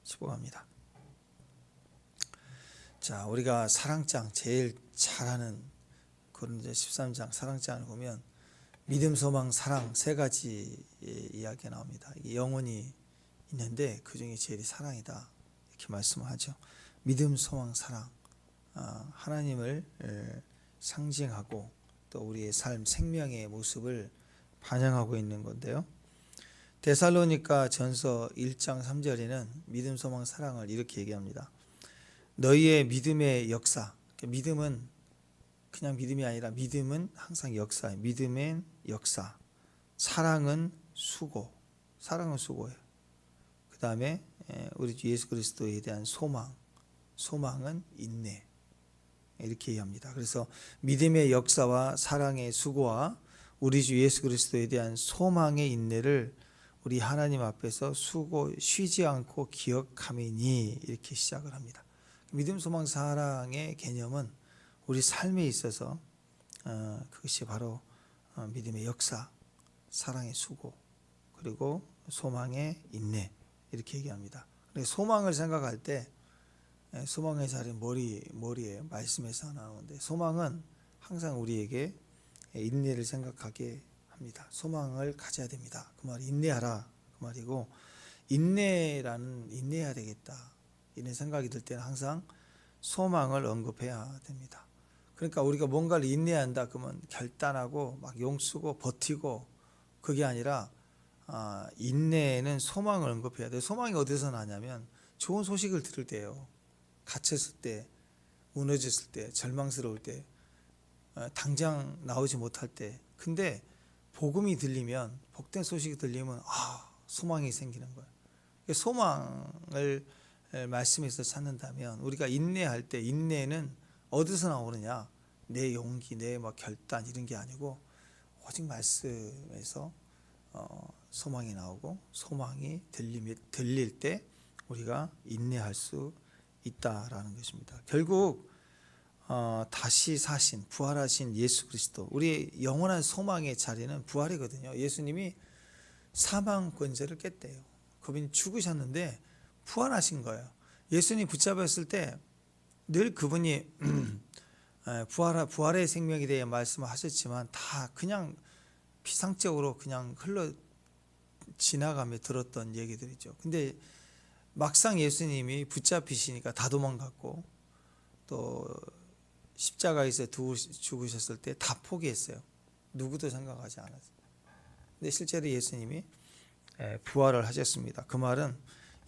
축복합니다. 자, 우리가 사랑장 제일 잘하는 고린도 13장 사랑장을 보면 믿음, 소망, 사랑 세 가지 이야기가 나옵니다. 영혼이 있는데 그 중에 제일 사랑이다 이렇게 말씀을 하죠. 믿음, 소망, 사랑, 하나님을 상징하고 또 우리의 삶, 생명의 모습을 반영하고 있는 건데요. 데살로니가 전서 1장 3절에는 믿음, 소망, 사랑을 이렇게 얘기합니다. 너희의 믿음의 역사, 믿음은 그냥 믿음이 아니라 믿음은 항상 역사예요. 믿음의 역사, 사랑은 수고, 사랑은 수고예요. 그 다음에 우리 주 예수 그리스도에 대한 소망, 소망은 인내 이렇게 얘기합니다. 그래서 믿음의 역사와 사랑의 수고와 우리 주 예수 그리스도에 대한 소망의 인내를 우리 하나님 앞에서 쉬지 않고 기억함이니 이렇게 시작을 합니다. 믿음, 소망, 사랑의 개념은 우리 삶에 있어서 그것이 바로 믿음의 역사, 사랑의 수고, 그리고 소망의 인내 이렇게 얘기합니다. 소망을 생각할 때 소망의 자리 머리에 말씀에서 나오는데 소망은 항상 우리에게 인내를 생각하게 합니다. 소망을 가져야 됩니다. 그 말이 인내하라 그 말이고 인내해야 되겠다 이런 생각이 들 때는 항상 소망을 언급해야 됩니다. 그러니까 우리가 뭔가를 인내한다 그러면 결단하고 막 용쓰고 버티고 그게 아니라 인내에는 소망을 언급해야 돼요. 소망이 어디서 나냐면 좋은 소식을 들을 때예요. 갇혔을 때, 무너졌을 때, 절망스러울 때, 당장 나오지 못할 때. 근데 복음이 들리면, 복된 소식이 들리면 소망이 생기는 거예요. 소망을 말씀에서 찾는다면 우리가 인내할 때 인내는 어디서 나오느냐? 내 용기, 내 결단 이런 게 아니고 오직 말씀에서 소망이 나오고 소망이 들릴 때 우리가 인내할 수 있다라는 것입니다. 결국 다시 사신 부활하신 예수 그리스도 우리의 영원한 소망의 자리는 부활이거든요. 예수님이 사망 권세를 깼대요. 그분이 죽으셨는데 부활하신 거예요. 예수님 붙잡았을 때 늘 그분이 부활의 생명에 대해 말씀을 하셨지만 다 그냥 피상적으로 그냥 흘러 지나가며 들었던 얘기들이죠. 근데 막상 예수님이 붙잡히시니까 다 도망갔고 또 십자가에서 죽으셨을 때 다 포기했어요. 누구도 생각하지 않았어요. 근데 실제로 예수님이 부활을 하셨습니다. 그 말은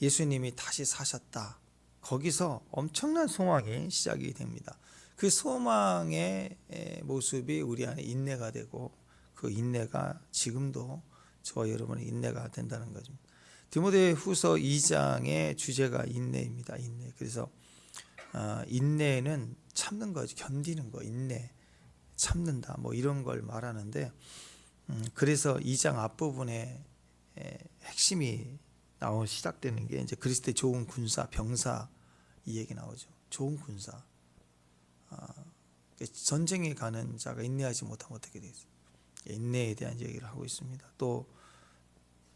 예수님이 다시 사셨다. 거기서 엄청난 소망이 시작이 됩니다. 그 소망의 모습이 우리 안에 인내가 되고 그 인내가 지금도 저와 여러분의 인내가 된다는 거죠. 디모데후서 2장의 주제가 인내입니다. 인내. 그래서 인내는 참는 거죠. 견디는 거. 인내, 참는다. 이런 걸 말하는데 그래서 2장 앞부분에 핵심이 시작되는 게 이제 그리스도의 좋은 군사, 병사 이 얘기 나오죠. 좋은 군사. 전쟁에 가는 자가 인내하지 못하면 어떻게 되겠어요? 인내에 대한 얘기를 하고 있습니다. 또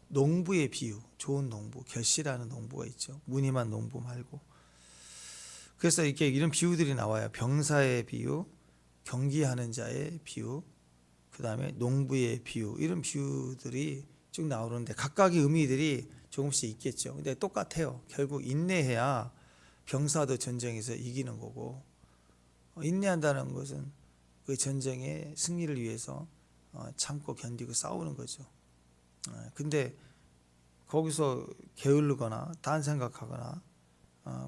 농부의 비유, 좋은 농부, 결실하는 농부가 있죠. 무늬만 농부 말고. 그래서 이런 비유들이 나와요. 병사의 비유, 경기하는 자의 비유, 그 다음에 농부의 비유, 이런 비유들이 쭉 나오는데 각각의 의미들이 조금씩 있겠죠. 근데 똑같아요. 결국 인내해야 병사도 전쟁에서 이기는 거고, 인내한다는 것은 그 전쟁의 승리를 위해서 참고 견디고 싸우는 거죠. 근데 거기서 게을르거나 딴 생각하거나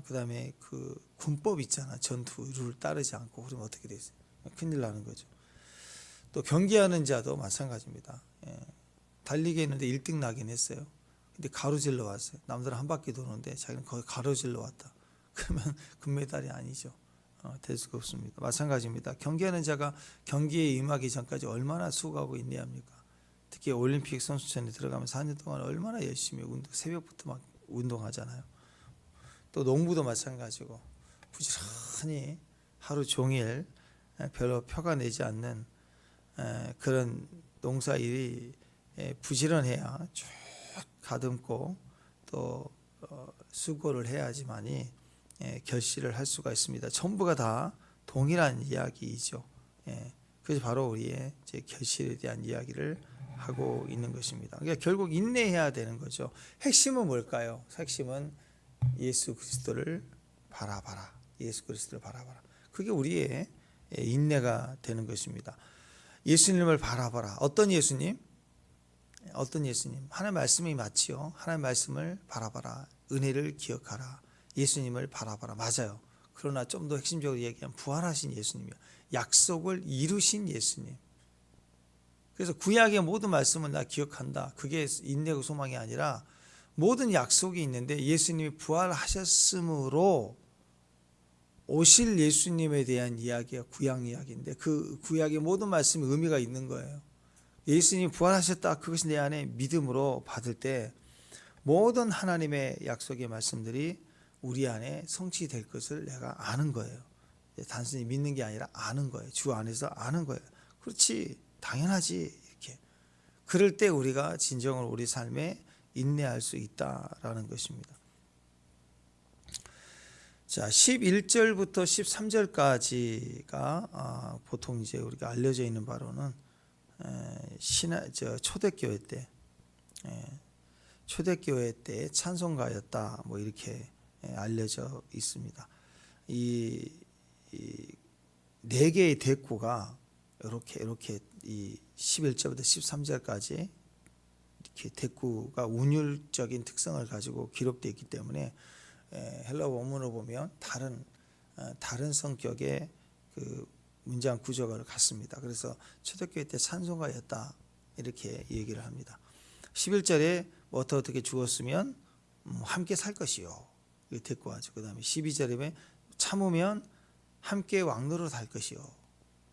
그 다음에 그 군법 있잖아. 전투 룰 따르지 않고 그러면 어떻게 되겠어요? 큰일 나는 거죠. 또 경기하는 자도 마찬가지입니다. 달리기 했는데 1등 나긴 했어요. 근데 가로질러 왔어요. 남들은 한 바퀴 도는데 자기는 거의 가로질러 왔다. 그러면 금메달이 아니죠. 될 수가 없습니다. 마찬가지입니다. 경기하는 자가 경기에 임하기 전까지 얼마나 수고하고 인내합니까? 특히 올림픽 선수촌에 들어가면 4년 동안 얼마나 열심히 새벽부터 막 운동하잖아요. 또 농부도 마찬가지고 부지런히 하루 종일 별로 표가 내지 않는 그런 농사일이 부지런해야 쭉 가듬고 또 수고를 해야지만이 결실을 할 수가 있습니다. 전부가 다 동일한 이야기이죠. 그래서 바로 우리의 이제 결실에 대한 이야기를 하고 있는 것입니다. 그러니까 결국 인내해야 되는 거죠. 핵심은 뭘까요? 핵심은 예수 그리스도를 바라봐라. 예수 그리스도를 바라봐라. 그게 우리의 인내가 되는 것입니다. 예수님을 바라봐라. 어떤 예수님? 어떤 예수님? 하나님 말씀이 맞지요. 하나님 말씀을 바라봐라. 은혜를 기억하라. 예수님을 바라봐라. 맞아요. 그러나 좀 더 핵심적으로 얘기하면 부활하신 예수님이요. 약속을 이루신 예수님. 그래서 구약의 모든 말씀은 나 기억한다. 그게 인내고 소망이 아니라 모든 약속이 있는데 예수님이 부활하셨으므로 오실 예수님에 대한 이야기가 구약 이야기인데 그 구약의 모든 말씀이 의미가 있는 거예요. 예수님이 부활하셨다. 그것이 내 안에 믿음으로 받을 때 모든 하나님의 약속의 말씀들이 우리 안에 성취될 것을 내가 아는 거예요. 단순히 믿는 게 아니라 아는 거예요. 주 안에서 아는 거예요. 그렇지, 당연하지. 이렇게 그럴 때 우리가 진정으로 우리 삶에 인내할 수 있다라는 것입니다. 자, 11절부터 13절까지가 보통 이제 우리가 알려져 있는 바로는 초대교회 때 찬송가였다. 뭐 이렇게 알려져 있습니다. 이 네 개의 대꾸가 이렇게 이 11절부터 13절까지 이렇게 대꾸가 운율적인 특성을 가지고 기록되어 있기 때문에 헬라 원문으로 보면 다른 성격의 그 문장 구조가 같습니다. 그래서 초대교회 때 찬송가였다 이렇게 얘기를 합니다. 11절에 어떻게 죽었으면 함께 살 것이요. 이거 대꾸하죠. 그 다음에 12절에 참으면 함께 왕노릇 할 것이요.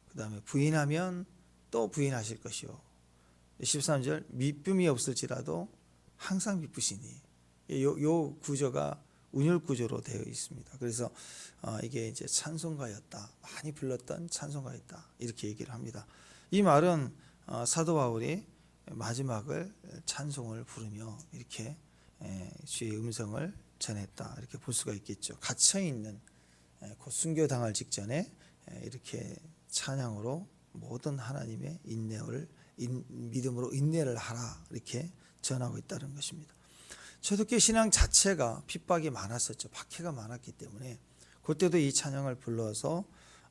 그 다음에 부인하면 또 부인하실 것이요. 13절 미쁨이 없을지라도 항상 미쁘시니. 요 구조가 운율 구조로 되어 있습니다. 그래서 이게 이제 찬송가였다. 많이 불렀던 찬송가였다. 이렇게 얘기를 합니다. 이 말은 사도 바울이 마지막을 찬송을 부르며 이렇게 주의 음성을 전했다. 이렇게 볼 수가 있겠죠. 갇혀 있는 곧 순교 당할 직전에 이렇게 찬양으로 모든 하나님의 믿음으로 인내를 하라 이렇게 전하고 있다는 것입니다. 초대교회 신앙 자체가 핍박이 많았었죠. 박해가 많았기 때문에 그때도 이 찬양을 불러서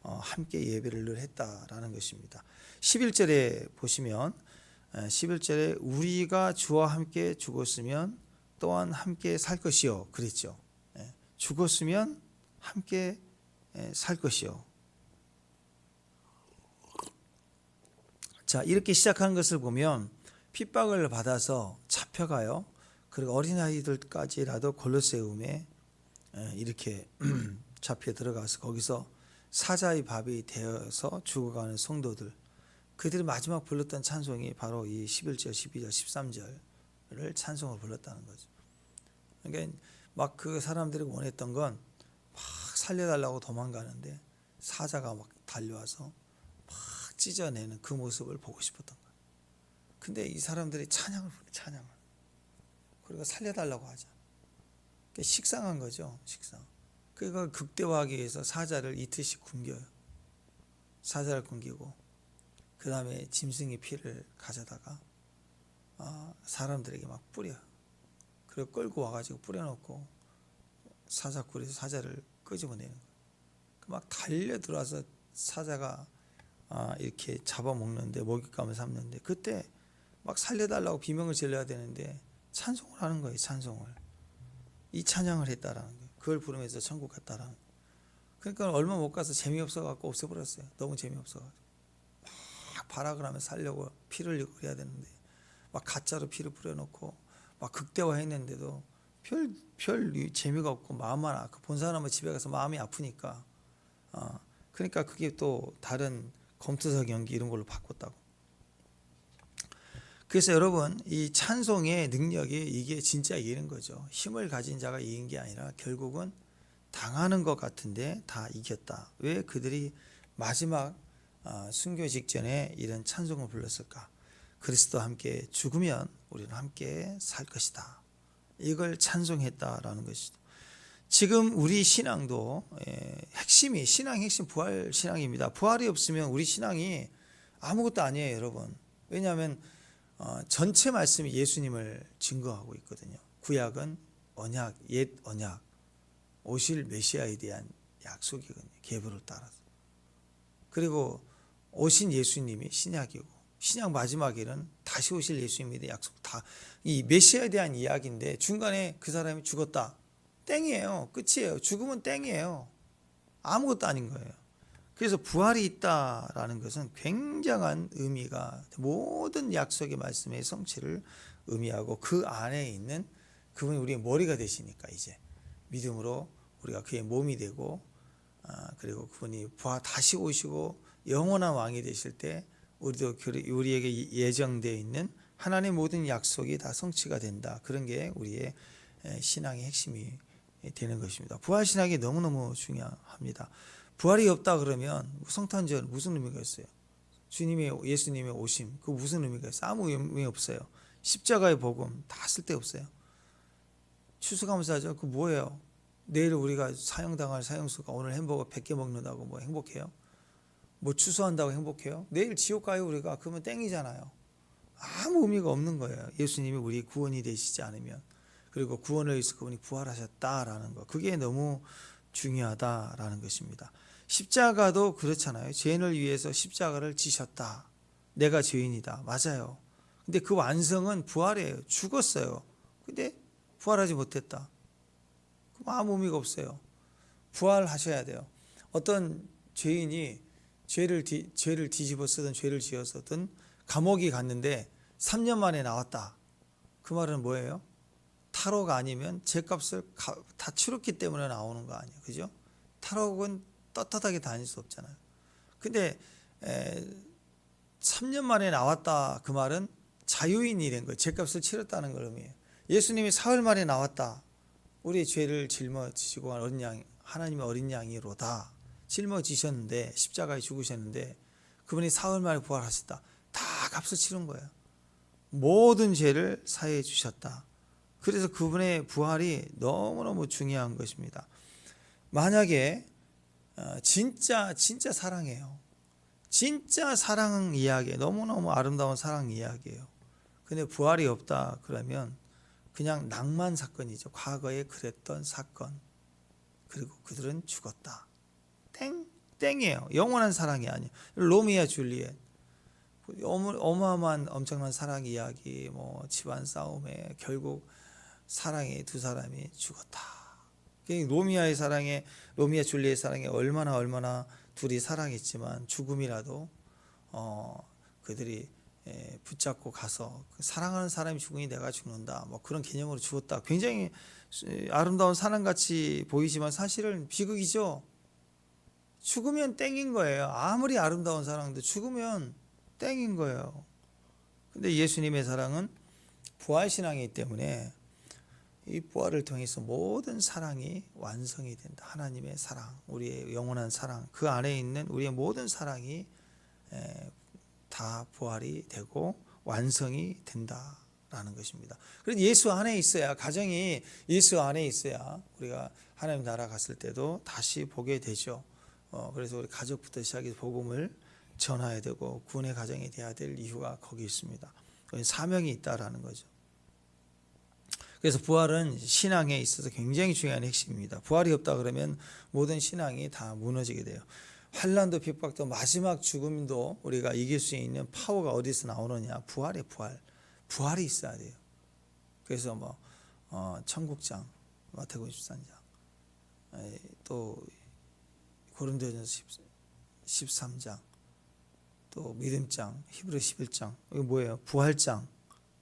함께 예배를 늘 했다라는 것입니다. 11절에 보시면 11절에 우리가 주와 함께 죽었으면 또한 함께 살 것이요 그랬죠. 죽었으면 함께 살 것이요. 자, 이렇게 시작한 것을 보면 핍박을 받아서 잡혀가요. 그리고 어린아이들까지라도 골로새움에 이렇게 잡혀 들어가서 거기서 사자의 밥이 되어서 죽어가는 성도들, 그들이 마지막 불렀던 찬송이 바로 이 11절, 12절, 13절을 찬송을 불렀다는 거죠. 그러니까 막 그 사람들이 원했던 건 막 살려달라고 도망가는데 사자가 막 달려와서 막 찢어내는 그 모습을 보고 싶었던 거예요. 근데 이 사람들이 찬양을 그리고 살려달라고 하자. 그러니까 식상한 거죠. 식상. 그걸 극대화하기 위해서 사자를 이틀씩 굶겨요. 사자를 굶기고 그 다음에 짐승의 피를 가져다가 사람들에게 막 뿌려요. 그리고 끌고 와가지고 뿌려놓고 사자굴에서 사자를 끄집어내는 거예요. 막 달려 들어와서 사자가 이렇게 잡아먹는데 먹잇감을 삼는데 그때 막 살려달라고 비명을 질러야 되는데 찬송을 하는 거예요. 찬송을. 이 찬양을 했다라는 거예요. 그걸 부르면서 천국 갔다라는 거예요. 그러니까 얼마 못 가서 재미없어 갖고 없애버렸어요. 너무 재미없어 가지고 막 발악을 하면 살려고 피를 흘리고 그래야 되는데 막 가짜로 피를 뿌려놓고 막 극대화했는데도 별 재미가 없고 마음만 아프고 본 사람은 집에 가서 마음이 아프니까 그러니까 그게 또 다른 검투사 경기 이런 걸로 바꿨다고. 그래서 여러분 이 찬송의 능력이 이게 진짜 이기는 거죠. 힘을 가진 자가 이긴 게 아니라 결국은 당하는 것 같은데 다 이겼다. 왜 그들이 마지막 순교 직전에 이런 찬송을 불렀을까? 그리스도와 함께 죽으면 우리는 함께 살 것이다. 이걸 찬송했다라는 것이죠. 지금 우리 신앙도 핵심이 신앙 핵심 부활 신앙입니다. 부활이 없으면 우리 신앙이 아무것도 아니에요, 여러분. 왜냐하면 전체 말씀이 예수님을 증거하고 있거든요. 구약은 언약, 옛 언약, 오실 메시아에 대한 약속이거든요. 계보를 따라서. 그리고 오신 예수님이 신약이고, 신약 마지막에는 다시 오실 예수님에 대한 약속, 다 이 메시아에 대한 이야기인데 중간에 그 사람이 죽었다. 땡이에요. 끝이에요. 죽으면 땡이에요. 아무것도 아닌 거예요. 그래서 부활이 있다라는 것은 굉장한 의미가, 모든 약속의 말씀의 성취를 의미하고, 그 안에 있는 그분이 우리의 머리가 되시니까 이제 믿음으로 우리가 그의 몸이 되고, 그리고 그분이 다시 오시고 영원한 왕이 되실 때 우리도 우리에게 예정되어 있는 하나님의 모든 약속이 다 성취가 된다. 그런 게 우리의 신앙의 핵심이 되는 것입니다. 부활 신앙이 너무너무 중요합니다. 부활이 없다 그러면 성탄절 무슨 의미가 있어요? 예수님의 오심, 그 무슨 의미가 있어요? 아무 의미 없어요. 십자가의 복음 다 쓸데없어요. 추수감사절 그 뭐예요? 내일 우리가 사형당할 사형수가 오늘 햄버거 100개 먹는다고 뭐 행복해요? 뭐 추수한다고 행복해요? 내일 지옥 가요 우리가? 그러면 땡이잖아요. 아무 의미가 없는 거예요. 예수님이 우리 구원이 되시지 않으면. 그리고 구원을 위해서 그분이 부활하셨다라는 거, 그게 너무 중요하다라는 것입니다. 십자가도 그렇잖아요. 죄인을 위해서 십자가를 지셨다. 내가 죄인이다. 맞아요. 근데 그 완성은 부활이에요. 죽었어요. 근데 부활하지 못했다. 그럼 아무 의미가 없어요. 부활하셔야 돼요. 어떤 죄인이 죄를 뒤집어 쓰든 죄를 지어 쓰든 감옥에 갔는데 3년 만에 나왔다. 그 말은 뭐예요? 탈옥 아니면 죄값을 다 치렀기 때문에 나오는 거 아니에요. 그죠? 탈옥은 떳떳하게 다닐 수 없잖아요. 근데 3년 만에 나왔다. 그 말은 자유인이 된 거예요. 죄값을 치렀다는 걸 의미해요. 예수님이 사흘 만에 나왔다. 우리의 죄를 짊어지시고 어린 양, 하나님의 어린 양이로다. 짊어지셨는데 십자가에 죽으셨는데 그분이 사흘 만에 부활하셨다. 다 값을 치른 거예요. 모든 죄를 사해 주셨다. 그래서 그분의 부활이 너무너무 중요한 것입니다. 만약에 진짜 사랑해요. 진짜 사랑 이야기, 너무너무 아름다운 사랑 이야기예요. 근데 부활이 없다 그러면 그냥 낭만 사건이죠. 과거에 그랬던 사건. 그리고 그들은 죽었다. 땡이에요. 영원한 사랑이 아니에요. 로미오 줄리엣, 어마어마한 엄청난 사랑 이야기, 뭐 집안 싸움에 결국 사랑의 두 사람이 죽었다. 로미오 줄리엣 사랑에 얼마나 둘이 사랑했지만 죽음이라도 그들이 붙잡고 가서 사랑하는 사람이 죽으니 내가 죽는다, 뭐 그런 개념으로 죽었다. 굉장히 아름다운 사랑같이 보이지만 사실은 비극이죠. 죽으면 땡인 거예요. 아무리 아름다운 사랑도 죽으면 땡인 거예요. 근데 예수님의 사랑은 부활신앙이기 때문에 이 부활을 통해서 모든 사랑이 완성이 된다. 하나님의 사랑, 우리의 영원한 사랑, 그 안에 있는 우리의 모든 사랑이 다 부활이 되고 완성이 된다라는 것입니다. 그래서 예수 안에 있어야, 가정이 예수 안에 있어야 우리가 하나님 나라 갔을 때도 다시 보게 되죠. 그래서 우리 가족부터 시작해서 복음을 전해야 되고 구원의 가정이 돼야 될 이유가 거기 있습니다. 사명이 있다라는 거죠. 그래서 부활은 신앙에 있어서 굉장히 중요한 핵심입니다. 부활이 없다 그러면 모든 신앙이 다 무너지게 돼요. 환난도 핍박도 마지막 죽음도 우리가 이길 수 있는 파워가 어디서 나오느냐? 부활이 있어야 돼요. 그래서 뭐 천국장, 마태복음 13장, 또 고린도전서 13장, 또 믿음장, 히브리 11장, 이거 뭐예요? 부활장,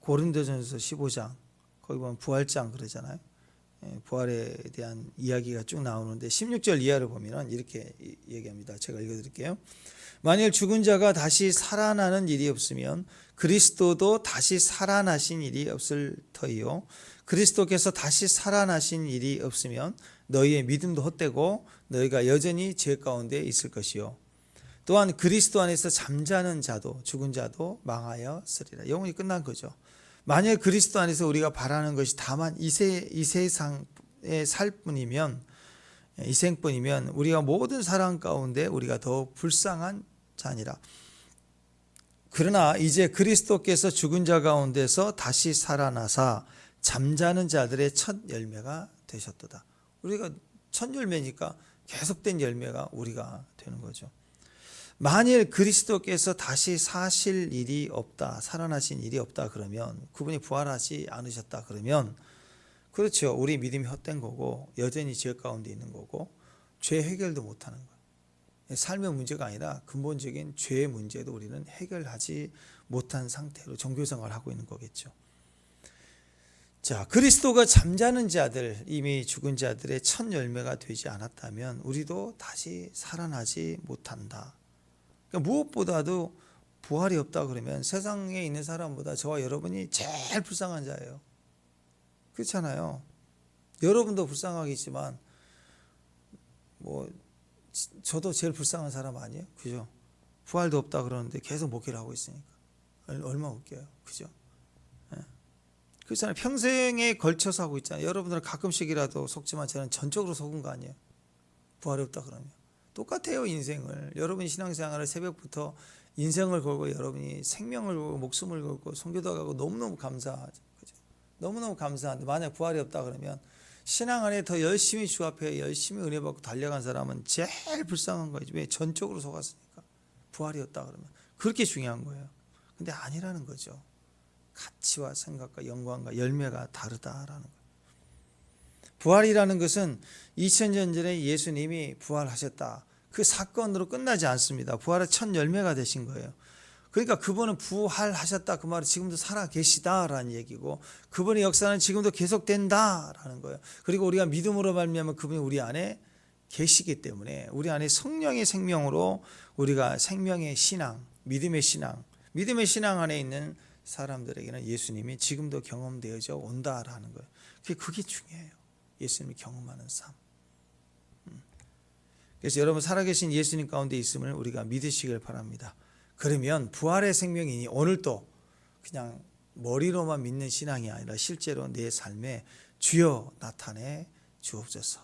고린도전서 15장, 거기 보면 부활장 그러잖아요. 부활에 대한 이야기가 쭉 나오는데 16절 이하를 보면 이렇게 얘기합니다. 제가 읽어드릴게요. 만일 죽은 자가 다시 살아나는 일이 없으면 그리스도도 다시 살아나신 일이 없을 터이요. 그리스도께서 다시 살아나신 일이 없으면 너희의 믿음도 헛되고 너희가 여전히 죄 가운데 있을 것이요. 또한 그리스도 안에서 잠자는 자도, 죽은 자도 망하여 쓰리라. 영혼이 끝난 거죠. 만약 그리스도 안에서 우리가 바라는 것이 다만 이 세상에 살 뿐이면, 이 생뿐이면 우리가 모든 사랑 가운데 우리가 더욱 불쌍한 자니라. 그러나 이제 그리스도께서 죽은 자 가운데서 다시 살아나사 잠자는 자들의 첫 열매가 되셨도다. 우리가 첫 열매니까 계속된 열매가 우리가 되는 거죠. 만일 그리스도께서 다시 사실 일이 없다, 살아나신 일이 없다 그러면, 그분이 부활하지 않으셨다 그러면, 그렇죠, 우리 믿음이 헛된 거고 여전히 죄 가운데 있는 거고 죄 해결도 못하는 거예요. 삶의 문제가 아니라 근본적인 죄의 문제도 우리는 해결하지 못한 상태로 종교생활을 하고 있는 거겠죠. 자, 그리스도가 잠자는 자들, 이미 죽은 자들의 첫 열매가 되지 않았다면 우리도 다시 살아나지 못한다. 그러니까 무엇보다도 부활이 없다 그러면 세상에 있는 사람보다 저와 여러분이 제일 불쌍한 자예요. 그렇잖아요. 여러분도 불쌍하겠지만 저도 제일 불쌍한 사람 아니에요? 그죠? 부활도 없다 그러는데 계속 목회를 하고 있으니까 얼마나 웃겨요. 그죠? 그렇잖아요. 평생에 걸쳐서 하고 있잖아요. 여러분들은 가끔씩이라도 속지만 저는 전적으로 속은 거 아니에요? 부활이 없다 그러면 똑같아요. 인생을, 여러분이 신앙생활을 새벽부터 인생을 걸고 여러분이 생명을 걸고 목숨을 걸고 선교도 가고 너무너무 감사하죠. 그죠? 너무너무 감사한데 만약 부활이 없다 그러면 신앙 안에 더 열심히 주 앞에 열심히 은혜 받고 달려간 사람은 제일 불쌍한 거죠. 왜? 전적으로 속았으니까. 부활이 없다 그러면 그렇게 중요한 거예요. 근데 아니라는 거죠. 가치와 생각과 영광과 열매가 다르다라는 거예요. 부활이라는 것은 2000년 전에 예수님이 부활하셨다, 그 사건으로 끝나지 않습니다. 부활의 첫 열매가 되신 거예요. 그러니까 그분은 부활하셨다, 그 말은 지금도 살아 계시다라는 얘기고, 그분의 역사는 지금도 계속된다라는 거예요. 그리고 우리가 믿음으로 말미암아 그분이 우리 안에 계시기 때문에 우리 안에 성령의 생명으로 우리가 생명의 신앙, 믿음의 신앙 안에 있는 사람들에게는 예수님이 지금도 경험되어져 온다라는 거예요. 그게 중요해요. 예수님이 경험하는 삶. 그래서 여러분, 살아계신 예수님 가운데 있음을 우리가 믿으시길 바랍니다. 그러면 부활의 생명이니 오늘도 그냥 머리로만 믿는 신앙이 아니라 실제로 내 삶에 주여 나타내 주옵소서.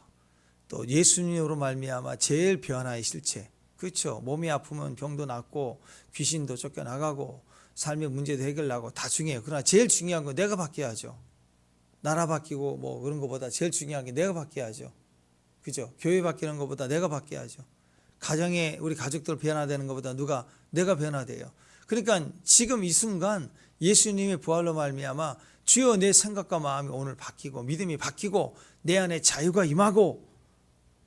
또 예수님으로 말미암아 제일 변화의 실체, 그렇죠? 몸이 아프면 병도 낫고 귀신도 쫓겨나가고 삶의 문제도 해결나고 다 중요해요. 그러나 제일 중요한 건 내가 바뀌어야죠. 나라 바뀌고 뭐 그런 것보다 제일 중요한 게 내가 바뀌어야죠. 그죠? 교회 바뀌는 것보다 내가 바뀌어야죠. 가정에 우리 가족들 변화되는 것보다 내가 변화돼요. 그러니까 지금 이 순간 예수님의 부활로 말미암아 주여 내 생각과 마음이 오늘 바뀌고 믿음이 바뀌고 내 안에 자유가 임하고,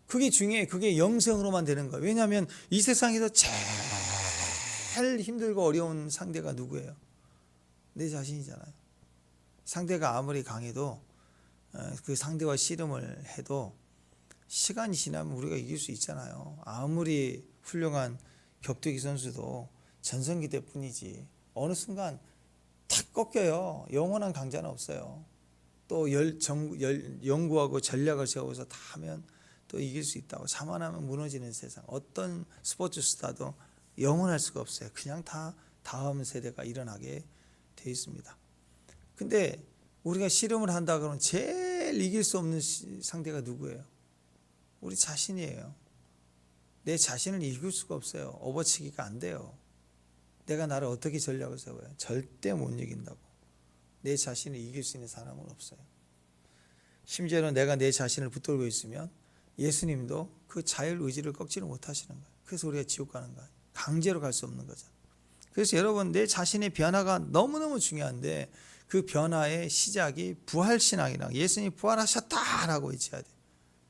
그게 중요해. 그게 영생으로만 되는 거예요. 왜냐하면 이 세상에서 제일 힘들고 어려운 상대가 누구예요? 내 자신이잖아요. 상대가 아무리 강해도 그 상대와 씨름을 해도 시간이 지나면 우리가 이길 수 있잖아요. 아무리 훌륭한 격투기 선수도 전성기대 뿐이지 어느 순간 탁 꺾여요. 영원한 강자는 없어요. 또 연구하고 전략을 세워서 다 하면 또 이길 수 있다고. 자만하면 무너지는 세상. 어떤 스포츠 스타도 영원할 수가 없어요. 그냥 다 다음 세대가 일어나게 돼 있습니다. 근데 우리가 씨름을 한다 그러면 제일 이길 수 없는 상대가 누구예요? 우리 자신이에요. 내 자신을 이길 수가 없어요. 업어치기가 안 돼요. 내가 나를 어떻게 전략을 세워요? 절대 못 이긴다고. 내 자신을 이길 수 있는 사람은 없어요. 심지어는 내가 내 자신을 붙들고 있으면 예수님도 그 자율 의지를 꺾지를 못하시는 거예요. 그래서 우리가 지옥 가는 거예요. 강제로 갈 수 없는 거잖아요. 그래서 여러분, 내 자신의 변화가 너무너무 중요한데 그 변화의 시작이 부활신앙이랑 예수님이 부활하셨다라고 외쳐야 돼요.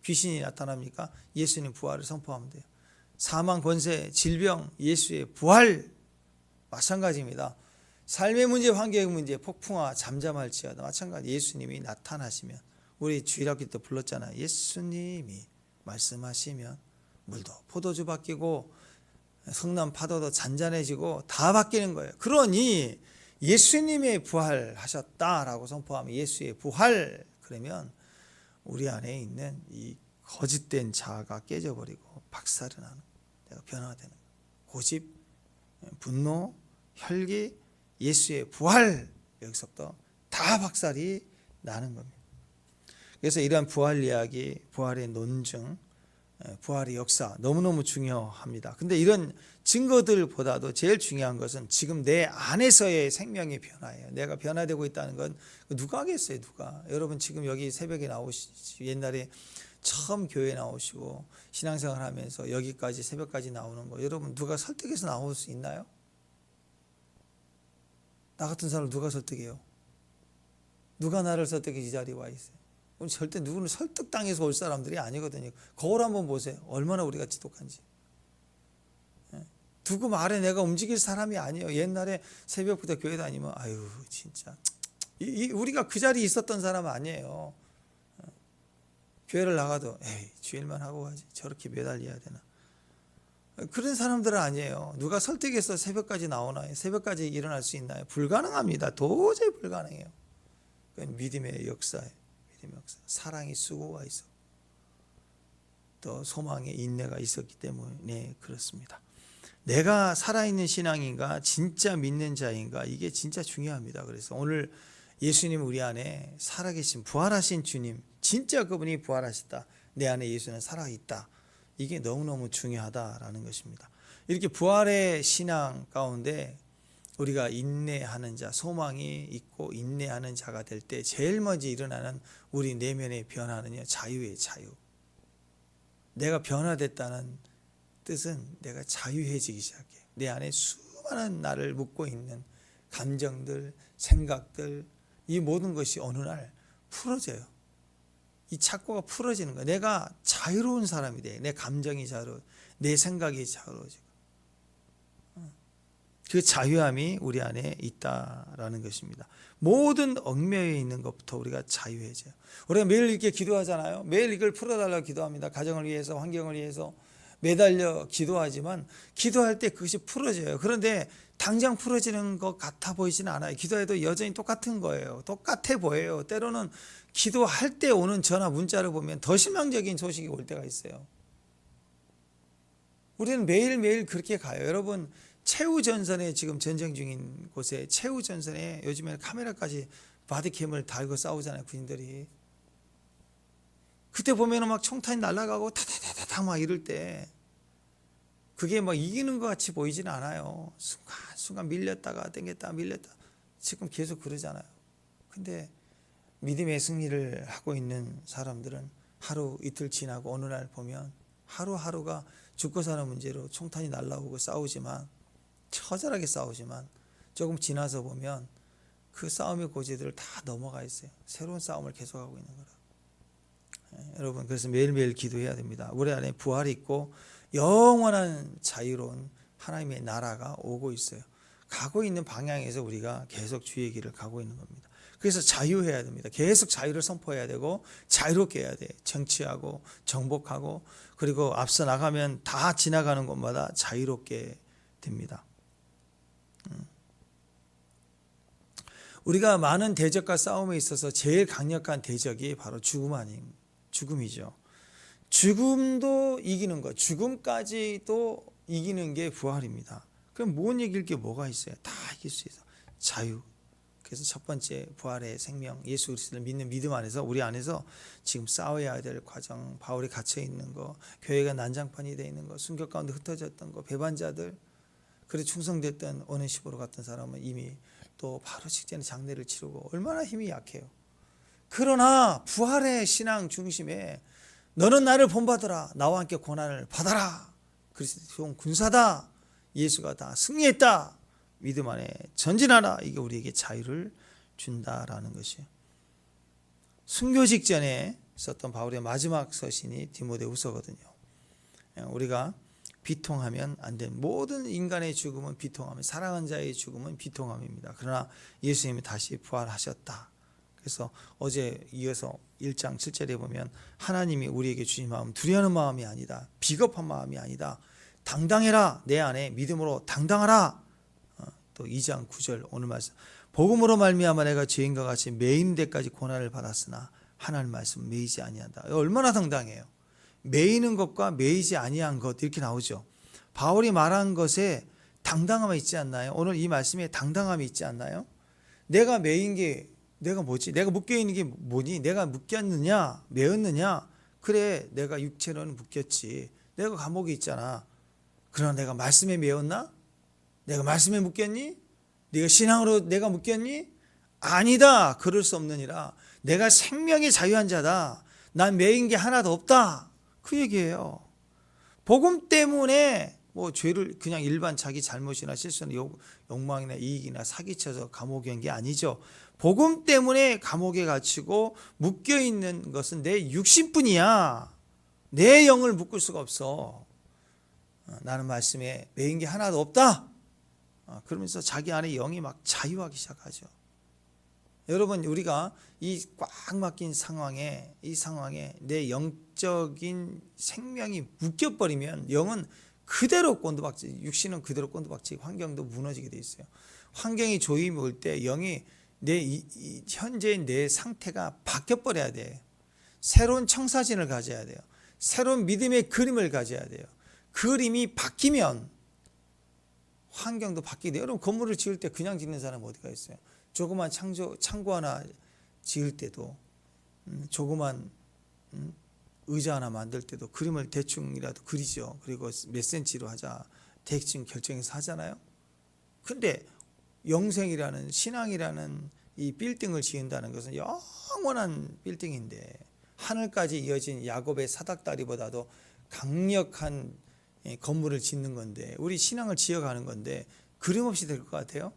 귀신이 나타납니까? 예수님 부활을 선포하면 돼요. 사망, 권세, 질병, 예수의 부활 마찬가지입니다. 삶의 문제, 환경의 문제, 폭풍아, 잠잠할지어다 마찬가지. 예수님이 나타나시면, 우리 주일학교 때 불렀잖아요. 예수님이 말씀하시면 물도 포도주 바뀌고 성남 파도도 잔잔해지고 다 바뀌는 거예요. 그러니 예수님의 부활하셨다라고 선포하면 예수의 부활, 그러면 우리 안에 있는 이 거짓된 자아가 깨져버리고 박살이 나는, 내가 변화되는 거예요. 고집, 분노, 혈기, 예수의 부활, 여기서부터 다 박살이 나는 겁니다. 그래서 이러한 부활 이야기, 부활의 논증, 부활의 역사 너무너무 중요합니다. 근데 이런 증거들보다도 제일 중요한 것은 지금 내 안에서의 생명의 변화예요. 내가 변화되고 있다는 건 누가 하겠어요? 누가? 여러분 지금 여기 새벽에 나오시지, 옛날에 처음 교회 나오시고 신앙생활 하면서 여기까지 새벽까지 나오는 거 여러분 누가 설득해서 나올 수 있나요? 나 같은 사람을 누가 설득해요? 누가 나를 설득해 이 자리에 와 있어요? 우리 절대 누구는 설득당해서 올 사람들이 아니거든요. 거울 한번 보세요. 얼마나 우리가 지독한지. 누구 말에 내가 움직일 사람이 아니에요. 옛날에 새벽부터 교회 다니면 아유 진짜 우리가 그 자리에 있었던 사람 아니에요. 교회를 나가도 에이 주일만 하고 가지 저렇게 매달려야 되나. 그런 사람들은 아니에요. 누가 설득해서 새벽까지 나오나요? 새벽까지 일어날 수 있나요? 불가능합니다. 도저히 불가능해요. 그건 믿음의 역사예요. 믿음의 역사. 사랑의 수고가 있어. 또 소망의 인내가 있었기 때문에 그렇습니다. 내가 살아있는 신앙인가 진짜 믿는 자인가 이게 진짜 중요합니다. 그래서 오늘 예수님 우리 안에 살아계신 부활하신 주님 진짜 그분이 부활하셨다. 내 안에 예수는 살아있다. 이게 너무너무 중요하다라는 것입니다. 이렇게 부활의 신앙 가운데 우리가 인내하는 자, 소망이 있고 인내하는 자가 될 때 제일 먼저 일어나는 우리 내면의 변화는요, 자유예요, 자유. 내가 변화됐다는 뜻은 내가 자유해지기 시작해요. 내 안에 수많은 나를 묶고 있는 감정들, 생각들, 이 모든 것이 어느 날 풀어져요. 이 착고가 풀어지는 거예요. 내가 자유로운 사람이 돼. 내 감정이 자유로워. 내 생각이 자유로워지고. 그 자유함이 우리 안에 있다라는 것입니다. 모든 얽매여 있는 것부터 우리가 자유해져요. 우리가 매일 이렇게 기도하잖아요. 매일 이걸 풀어달라고 기도합니다. 가정을 위해서, 환경을 위해서 매달려 기도하지만 기도할 때 그것이 풀어져요. 그런데 당장 풀어지는 것 같아 보이지는 않아요. 기도해도 여전히 똑같은 거예요. 똑같아 보여요. 때로는 기도할 때 오는 전화 문자를 보면 더 실망적인 소식이 올 때가 있어요. 우리는 매일매일 그렇게 가요. 여러분 최후전선에 지금 전쟁 중인 곳에 최후전선에 요즘에는 카메라까지 바디캠을 달고 싸우잖아요. 군인들이. 그때 보면은 막 총탄이 날아가고 타타타타 막 이럴 때 그게 막 이기는 것 같이 보이지는 않아요. 순간 밀렸다가 당겼다가 밀렸다. 지금 계속 그러잖아요. 근데 믿음의 승리를 하고 있는 사람들은 하루 이틀 지나고 어느 날 보면 하루하루가 죽고 사는 문제로 총탄이 날아오고 싸우지만 처절하게 싸우지만 조금 지나서 보면 그 싸움의 고지들을 다 넘어가 있어요. 새로운 싸움을 계속하고 있는 거라. 여러분 그래서 매일매일 기도해야 됩니다. 우리 안에 부활이 있고 영원한 자유로운 하나님의 나라가 오고 있어요. 가고 있는 방향에서 우리가 계속 주의 길을 가고 있는 겁니다. 그래서 자유해야 됩니다. 계속 자유를 선포해야 되고 자유롭게 해야 돼요. 정치하고 정복하고 그리고 앞서 나가면 다 지나가는 곳마다 자유롭게 됩니다. 우리가 많은 대적과 싸움에 있어서 제일 강력한 대적이 바로 죽음이죠. 죽음도 이기는 것, 죽음까지도 이기는 게 부활입니다. 그럼 못 이길 게 뭐가 있어요? 다 이길 수 있어. 자유. 그래서 첫 번째 부활의 생명, 예수 그리스도를 믿는 믿음 안에서 우리 안에서 지금 싸워야 될 과정, 바울이 갇혀 있는 거, 교회가 난장판이 되어 있는 거, 순교 가운데 흩어졌던 거, 배반자들, 그래 충성됐던 오네시보로 같은 사람은 이미 또 바로 직전에 장례를 치르고 얼마나 힘이 약해요. 그러나 부활의 신앙 중심에 너는 나를 본받으라. 나와 함께 고난을 받아라. 그리스도의 군사다. 예수가 다 승리했다. 믿음 안에 전진하라. 이게 우리에게 자유를 준다라는 것이에요. 순교 직전에 썼던 바울의 마지막 서신이 디모데후서거든요. 우리가 비통하면 안 된 모든 인간의 죽음은 비통함, 사랑한 자의 죽음은 비통함입니다. 그러나 예수님이 다시 부활하셨다. 그래서 어제 이어서 1장 7절에 보면 하나님이 우리에게 주신 마음 두려워하는 마음이 아니다. 비겁한 마음이 아니다. 당당해라. 내 안에 믿음으로 당당하라. 또 2장 9절 오늘 말씀 복음으로 말미암아 내가 죄인과 같이 매인 데까지 고난을 받았으나 하나님 말씀 매이지 아니한다. 얼마나 당당해요. 매이는 것과 매이지 아니한 것 이렇게 나오죠. 바울이 말한 것에 당당함이 있지 않나요? 오늘 이 말씀에 당당함이 있지 않나요? 내가 매인 게 내가 뭐지? 내가 묶여있는 게 뭐니? 내가 묶였느냐? 매였느냐? 그래, 내가 육체로는 묶였지. 내가 감옥에 있잖아. 그러나 내가 말씀에 매였나? 내가 말씀에 묶였니? 네가 신앙으로 내가 묶였니? 아니다. 그럴 수 없느니라. 내가 생명의 자유한 자다. 난 매인 게 하나도 없다. 그 얘기예요. 복음 때문에 뭐 죄를 그냥 일반 자기 잘못이나 실수나 욕망이나 이익이나 사기쳐서 감옥에 온 게 아니죠. 복음 때문에 감옥에 갇히고 묶여 있는 것은 내 육신뿐이야. 내 영을 묶을 수가 없어. 나는 말씀에 매인 게 하나도 없다. 그러면서 자기 안에 영이 막 자유하기 시작하죠. 여러분, 우리가 이 꽉 막힌 상황에, 이 상황에 내 영적인 생명이 묶여버리면 영은 그대로 꼰두박질, 육신은 그대로 꼰두박질, 환경도 무너지게 돼 있어요. 환경이 조임이 올 때 영이 현재의 내 상태가 바뀌어버려야 돼. 새로운 청사진을 가져야 돼요. 새로운 믿음의 그림을 가져야 돼요. 그림이 바뀌면 환경도 바뀌게 돼요. 여러분, 건물을 지을 때 그냥 짓는 사람 어디가 있어요? 조그만 창고 하나 지을 때도, 조그만 의자 하나 만들 때도 그림을 대충이라도 그리죠. 그리고 몇 센치로 하자 대충 결정해서 하잖아요. 근데 영생이라는, 신앙이라는 이 빌딩을 지은다는 것은 영원한 빌딩인데, 하늘까지 이어진 야곱의 사닥다리보다도 강력한 건물을 짓는 건데, 우리 신앙을 지어가는 건데 그림 없이 될 것 같아요?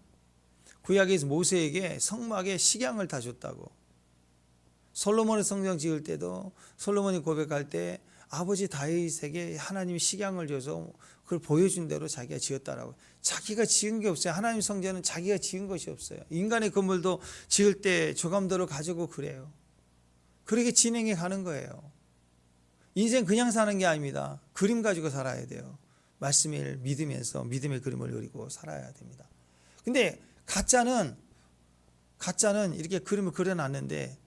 구약에서 모세에게 성막에 식양을 다 줬다고. 솔로몬의 성전 지을 때도 솔로몬이 고백할 때 아버지 다윗에게 하나님이 식양을 줘서 그걸 보여준 대로 자기가 지었다라고. 자기가 지은 게 없어요. 하나님 성전은 자기가 지은 것이 없어요. 인간의 건물도 지을 때 조감도를 가지고 그래요. 그렇게 진행해 가는 거예요. 인생 그냥 사는 게 아닙니다. 그림 가지고 살아야 돼요. 말씀을 믿으면서 믿음의 그림을 그리고 살아야 됩니다. 근데 가짜는 이렇게 그림을 그려놨는데,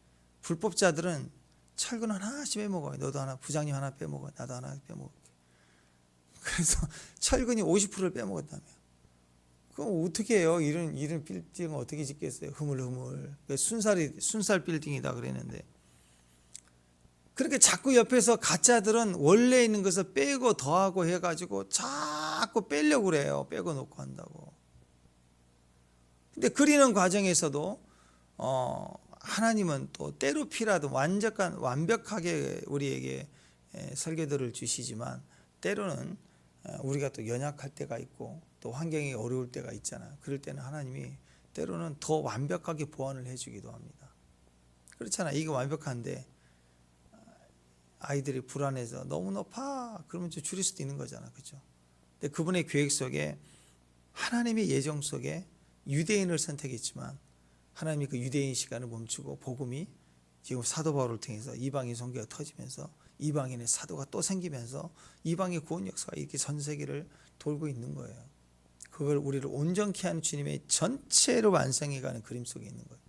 불법자들은 철근 하나씩 빼먹어요. 너도 하나, 부장님 하나 빼먹어, 나도 하나 빼먹을게. 그래서 철근이 50%를 빼먹었다며. 그럼 어떻게 해요? 이런 빌딩을 어떻게 짓겠어요? 흐물흐물. 순살 빌딩이다 그랬는데. 그렇게 자꾸 옆에서 가짜들은 원래 있는 것을 빼고 더하고 해가지고 자꾸 빼려고 그래요. 빼고 놓고 한다고. 근데 그리는 과정에서도 하나님은 또 때로 피라도 완벽하게 우리에게 설계도를 주시지만, 때로는 우리가 또 연약할 때가 있고 또 환경이 어려울 때가 있잖아요. 그럴 때는 하나님이 때로는 더 완벽하게 보완을 해주기도 합니다. 그렇잖아요. 이거 완벽한데 아이들이 불안해서 너무 높아 그러면 좀 줄일 수도 있는 거잖아, 그렇죠? 근데 그분의 계획 속에, 하나님의 예정 속에 유대인을 선택했지만 하나님이 그 유대인 시간을 멈추고 복음이 지금 사도 바울을 통해서 이방인 선교가 터지면서 이방인의 사도가 또 생기면서 이방의 구원 역사가 이렇게 전 세계를 돌고 있는 거예요. 그걸 우리를 온전케 하는 주님의 전체로 완성해가는 그림 속에 있는 거예요.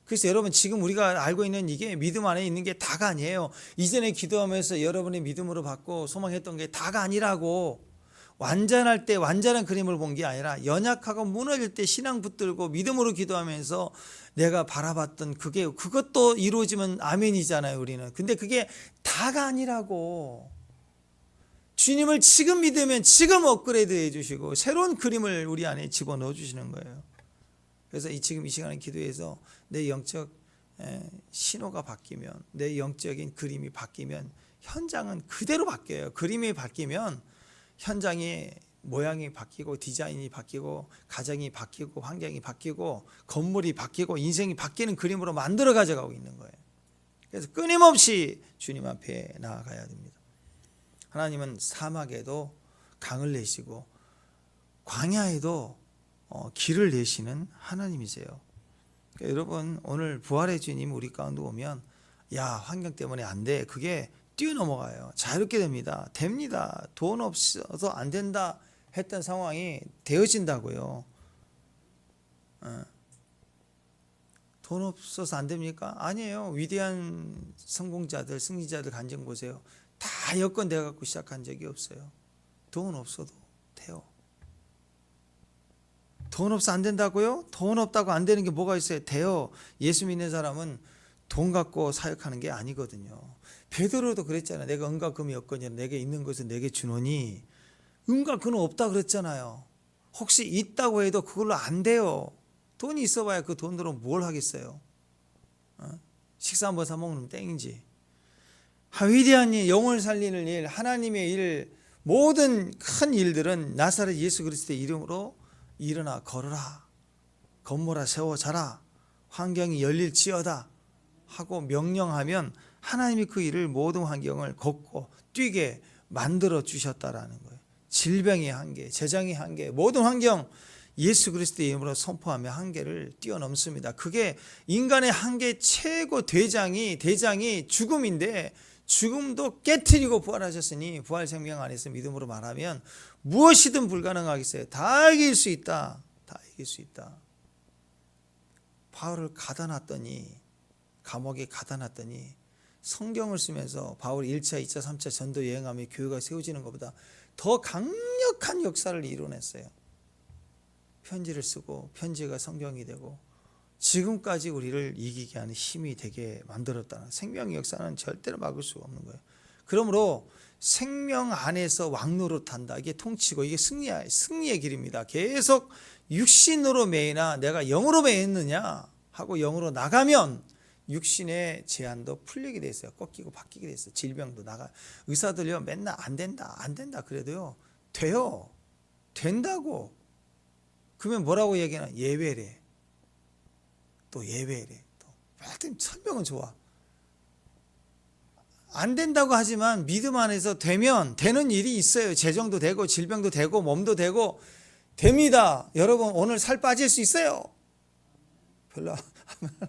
그래서 여러분, 지금 우리가 알고 있는 이게 믿음 안에 있는 게 다가 아니에요. 이전에 기도하면서 여러분의 믿음으로 받고 소망했던 게 다가 아니라고. 완전할 때 완전한 그림을 본 게 아니라 연약하고 무너질 때 신앙 붙들고 믿음으로 기도하면서 내가 바라봤던 그것도 이루어지면 아멘이잖아요, 우리는. 근데 그게 다가 아니라고. 주님을 지금 믿으면 지금 업그레이드 해주시고 새로운 그림을 우리 안에 집어넣어 주시는 거예요. 그래서 지금 이 시간에 기도해서 내 영적 신호가 바뀌면, 내 영적인 그림이 바뀌면 현장은 그대로 바뀌어요. 그림이 바뀌면 현장의 모양이 바뀌고 디자인이 바뀌고 가정이 바뀌고 환경이 바뀌고 건물이 바뀌고 인생이 바뀌는 그림으로 만들어 가져가고 있는 거예요. 그래서 끊임없이 주님 앞에 나아가야 됩니다. 하나님은 사막에도 강을 내시고 광야에도 길을 내시는 하나님이세요. 그러니까 여러분, 오늘 부활의 주님 우리 가운데 오면, 야, 환경 때문에 안 돼, 그게 뛰어넘어가요. 자유롭게 됩니다. 돈 없어서 안 된다 했던 상황이 되어진다고요. 돈 없어서 안 됩니까? 아니에요. 위대한 성공자들, 승리자들 간증 보세요. 다 여건 돼갖고 시작한 적이 없어요. 돈 없어도 돼요. 돈 없어 안 된다고요? 돈 없다고 안 되는 게 뭐가 있어요? 돼요. 예수 믿는 사람은 돈 갖고 사역하는 게 아니거든요. 베드로도 그랬잖아요. 내가 은과 금이 없거니와 내게 있는 것은 내게 주노니, 은과 금은 없다 그랬잖아요. 혹시 있다고 해도 그걸로 안 돼요. 돈이 있어봐야 그 돈으로 뭘 하겠어요? 식사 한번 사 먹으면 땡이지. 위대한 일, 영혼을 살리는 일, 하나님의 일, 모든 큰 일들은 나사렛 예수 그리스도의 이름으로 일어나 걸어라, 건물아 세워 자라, 환경이 열릴지어다 하고 명령하면 하나님이 그 일을, 모든 환경을 걷고 뛰게 만들어 주셨다라는 거예요. 질병의 한계, 재정의 한계, 모든 환경 예수 그리스도의 이름으로 선포하며 한계를 뛰어넘습니다. 그게 인간의 한계 최고 대장이 죽음인데, 죽음도 깨트리고 부활하셨으니 부활 생명 안에서 믿음으로 말하면 무엇이든 불가능하겠어요. 다 이길 수 있다. 다 이길 수 있다. 바울을 감옥에 가다 놨더니 성경을 쓰면서 바울이 1차, 2차, 3차 전도 여행하며 교회가 세워지는 것보다 더 강력한 역사를 이뤄냈어요. 편지를 쓰고 편지가 성경이 되고 지금까지 우리를 이기게 하는 힘이 되게 만들었다는, 생명의 역사는 절대로 막을 수가 없는 거예요. 그러므로 생명 안에서 왕노릇한다. 이게 통치고 이게 승리의 길입니다. 계속 육신으로 매이나 내가 영으로 매였느냐 하고 영으로 나가면 육신의 제한도 풀리게 돼 있어요. 꺾이고 바뀌게 돼 있어요. 질병도 나가. 의사들요 맨날 안 된다 그래도요 돼요. 된다고. 그러면 뭐라고 얘기하나? 예외래. 또 예외래. 또 하여튼 설명은 좋아. 안 된다고 하지만 믿음 안에서 되면 되는 일이 있어요. 재정도 되고 질병도 되고 몸도 되고 됩니다. 여러분 오늘 살 빠질 수 있어요. 별로 안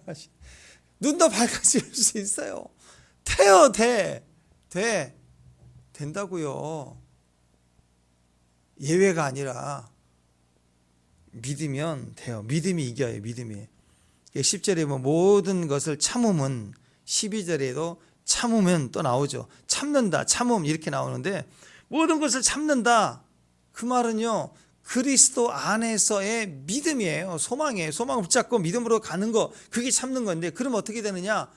하시. 눈도 밝아질 수 있어요. 돼요. 된다고요. 예외가 아니라 믿으면 돼요. 믿음이 이겨요. 믿음이. 10절에 뭐 모든 것을 참음은, 12절에도 참으면 또 나오죠. 참는다, 참음 이렇게 나오는데, 모든 것을 참는다. 그 말은요 그리스도 안에서의 믿음이에요. 소망이에요. 소망을 붙잡고 믿음으로 가는 거, 그게 참는 건데, 그럼 어떻게 되느냐?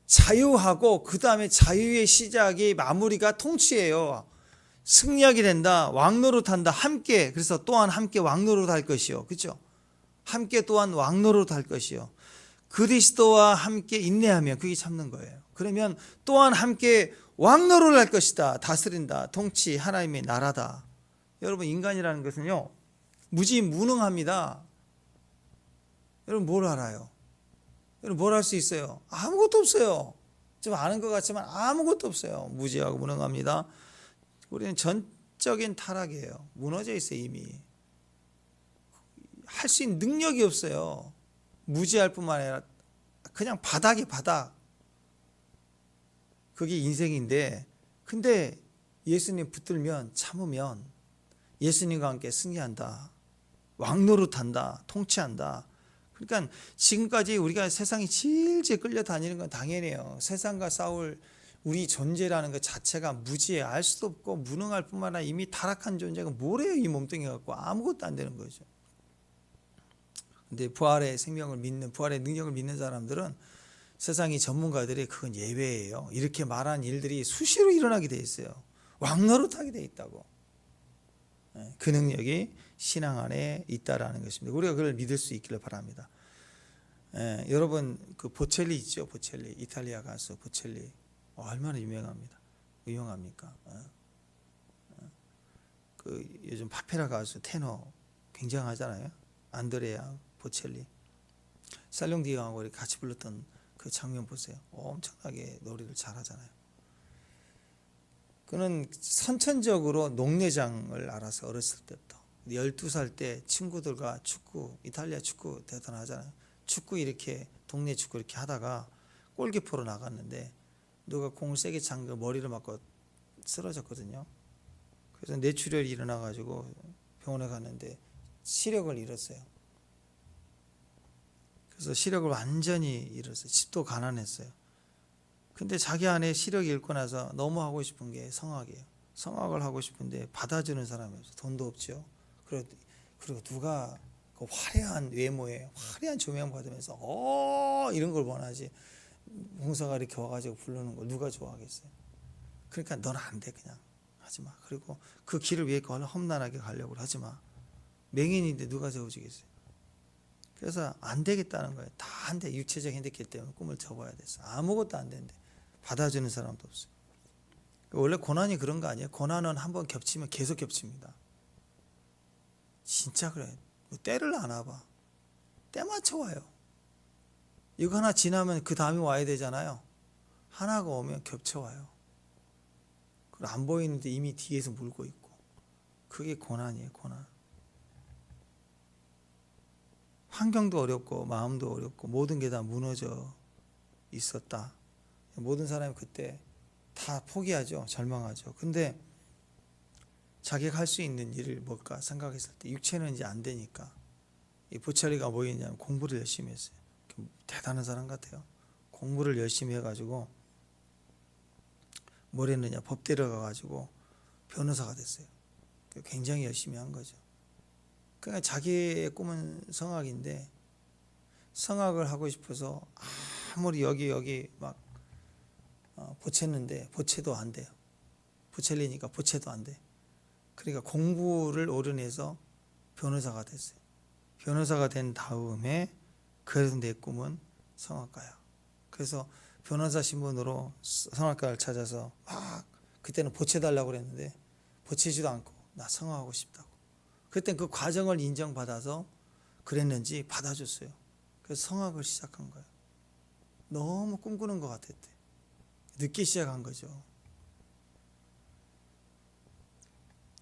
자유하고 그 다음에 자유의 시작이 마무리가 통치예요. 승리하게 된다. 왕노릇한다. 함께. 그래서 또한 함께 왕노릇할 것이요. 그렇죠? 함께 또한 왕노릇할 것이요. 그리스도와 함께 인내하면 그게 참는 거예요. 그러면 또한 함께 왕노릇할 것이다. 다스린다. 통치 하나님의 나라다. 여러분 인간이라는 것은요 무지무능합니다. 여러분 뭘 알아요? 여러분 뭘 할 수 있어요? 아무것도 없어요. 좀 아는 것 같지만 아무것도 없어요. 무지하고 무능합니다. 우리는 전적인 타락이에요. 무너져 있어요. 이미 할 수 있는 능력이 없어요. 무지할 뿐만 아니라 그냥 바닥이 바닥. 그게 인생인데, 근데 예수님 붙들면, 참으면 예수님과 함께 승리한다. 왕노릇한다. 통치한다. 그러니까 지금까지 우리가 세상에 질질 끌려다니는 건 당연해요. 세상과 싸울 우리 존재라는 것 자체가 무지해. 알 수도 없고 무능할 뿐만 아니라 이미 타락한 존재가 뭐래요? 이 몸뚱이 갖고 아무것도 안 되는 거죠. 근데 부활의 생명을 믿는, 부활의 능력을 믿는 사람들은 세상의 전문가들이 그건 예외예요. 이렇게 말한 일들이 수시로 일어나게 돼 있어요. 왕노릇하게 돼 있다고. 그 능력이 신앙 안에 있다라는 것입니다. 우리가 그걸 믿을 수 있기를 바랍니다. 여러분 그 보첼리 있죠? 보첼리, 이탈리아 가수 보첼리. 얼마나 유명합니까? 그 요즘 파페라 가수 테너 굉장하잖아요. 안드레아 보첼리. 살롱디옹하고 같이 불렀던 그 장면 보세요. 엄청나게 노래를 잘하잖아요. 그는 선천적으로 농내장을 알아서 어렸을 때부터 12살 때 친구들과 축구, 이탈리아 축구 대단하잖아요. 축구 이렇게 동네 축구 이렇게 하다가 골키퍼로 나갔는데 누가 공을 세게 찬 거 머리를 맞고 쓰러졌거든요. 그래서 뇌출혈이 일어나가지고 병원에 갔는데 시력을 잃었어요. 그래서 시력을 완전히 잃었어요. 집도 가난했어요. 근데 자기 안에 시력이 잃고 나서 너무 하고 싶은 게 성악이에요. 성악을 하고 싶은데 받아주는 사람이 없어요. 돈도 없죠. 그리고 누가 그 화려한 외모에 화려한 조명 받으면서 이런 걸 원하지. 봉사가 이렇게 와가지고 부르는 거 누가 좋아하겠어요? 그러니까 넌 안 돼, 그냥 하지 마. 그리고 그 길을 위해 험난하게 가려고 하지 마. 맹인인데 누가 세워주겠어요? 그래서 안 되겠다는 거예요. 다 안 돼. 육체적 핸디캡 때문에 꿈을 접어야 됐어. 아무것도 안 되는데 받아주는 사람도 없어요. 원래 고난이 그런 거 아니에요? 고난은 한번 겹치면 계속 겹칩니다. 진짜 그래. 때를 안 와봐. 때 맞춰 와요. 이거 하나 지나면 그 다음이 와야 되잖아요. 하나가 오면 겹쳐 와요. 그걸 안 보이는데 이미 뒤에서 물고 있고. 그게 고난이에요, 고난. 환경도 어렵고 마음도 어렵고 모든 게 다 무너져 있었다. 모든 사람이 그때 다 포기하죠. 절망하죠. 근데 자기가 할 수 있는 일을 뭘까 생각했을 때 육체는 이제 안 되니까 이 보철이가 뭐 했냐면 공부를 열심히 했어요. 대단한 사람 같아요. 공부를 열심히 해가지고 뭘 했느냐, 법대로 가가지고 변호사가 됐어요. 굉장히 열심히 한 거죠. 그러니까 자기의 꿈은 성악인데 성악을 하고 싶어서 아무리 여기 막 보챘는데 보채도 안 돼요. 보첼리니까 보채도 안 돼. 그러니까 공부를 오르내서 변호사가 됐어요. 변호사가 된 다음에 그래서 내 꿈은 성악가야. 그래서 변호사 신분으로 성악가를 찾아서 막 그때는 보채달라고 그랬는데 보채지도 않고 나 성악하고 싶다고. 그때 그 과정을 인정받아서 그랬는지 받아줬어요. 그래서 성악을 시작한 거예요. 너무 꿈꾸는 것 같았대. 늦게 시작한 거죠.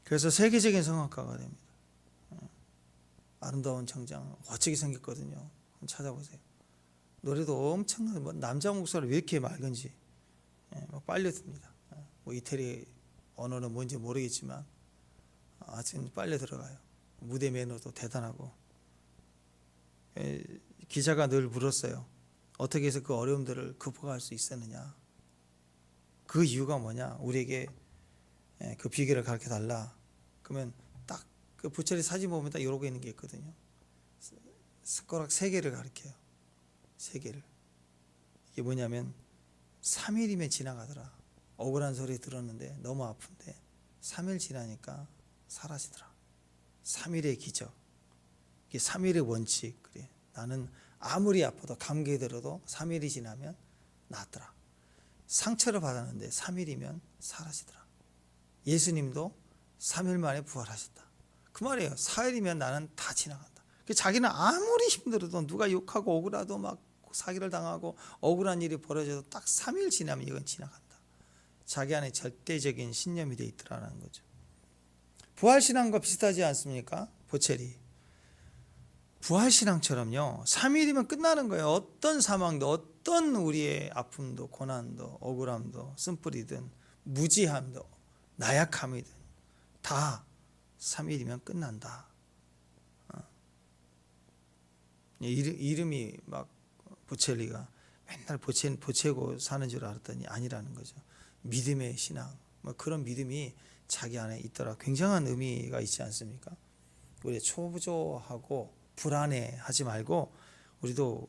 그래서 세계적인 성악가가 됩니다. 아름다운 정장 멋지게 생겼거든요. 한번 찾아보세요. 노래도 엄청난, 남자 목소리 왜 이렇게 맑은지 막 빨려듭니다. 뭐 이태리 언어는 뭔지 모르겠지만 아주 빨려 들어가요. 무대 매너도 대단하고. 기자가 늘 물었어요. 어떻게 해서 그 어려움들을 극복할 수 있었느냐. 그 이유가 뭐냐. 우리에게 그 비결을 가르쳐 달라. 그러면 딱 그 부처리 사진 보면 딱 이러고 있는 게 있거든요. 손가락 3개를 가르쳐요. 3개를. 이게 뭐냐면 3일이면 지나가더라. 억울한 소리 들었는데 너무 아픈데 3일 지나니까 사라지더라. 3일의 기적. 이게 3일의 원칙. 그래. 나는 아무리 아파도 감기에 들어도 3일이 지나면 낫더라. 상처를 받았는데 3일이면 사라지더라. 예수님도 3일 만에 부활하셨다. 그 말이에요. 4일이면 나는 다 지나간다. 자기는 아무리 힘들어도 누가 욕하고 억울하도 막 사기를 당하고 억울한 일이 벌어져도 딱 3일 지나면 이건 지나간다. 자기 안에 절대적인 신념이 돼 있더라는 거죠. 부활신앙과 비슷하지 않습니까? 보첼이. 부활신앙처럼요. 3일이면 끝나는 거예요. 어떤 사망도 어떤 우리의 아픔도 고난도 억울함도 쓴뿌리든 무지함도 나약함이든 다 3일이면 끝난다. 이름이 막 보첼리가 맨날 보채고 사는 줄 알았더니 아니라는 거죠. 믿음의 신앙, 뭐 그런 믿음이 자기 안에 있더라. 굉장한 의미가 있지 않습니까? 우리 초조하고 불안해하지 말고 우리도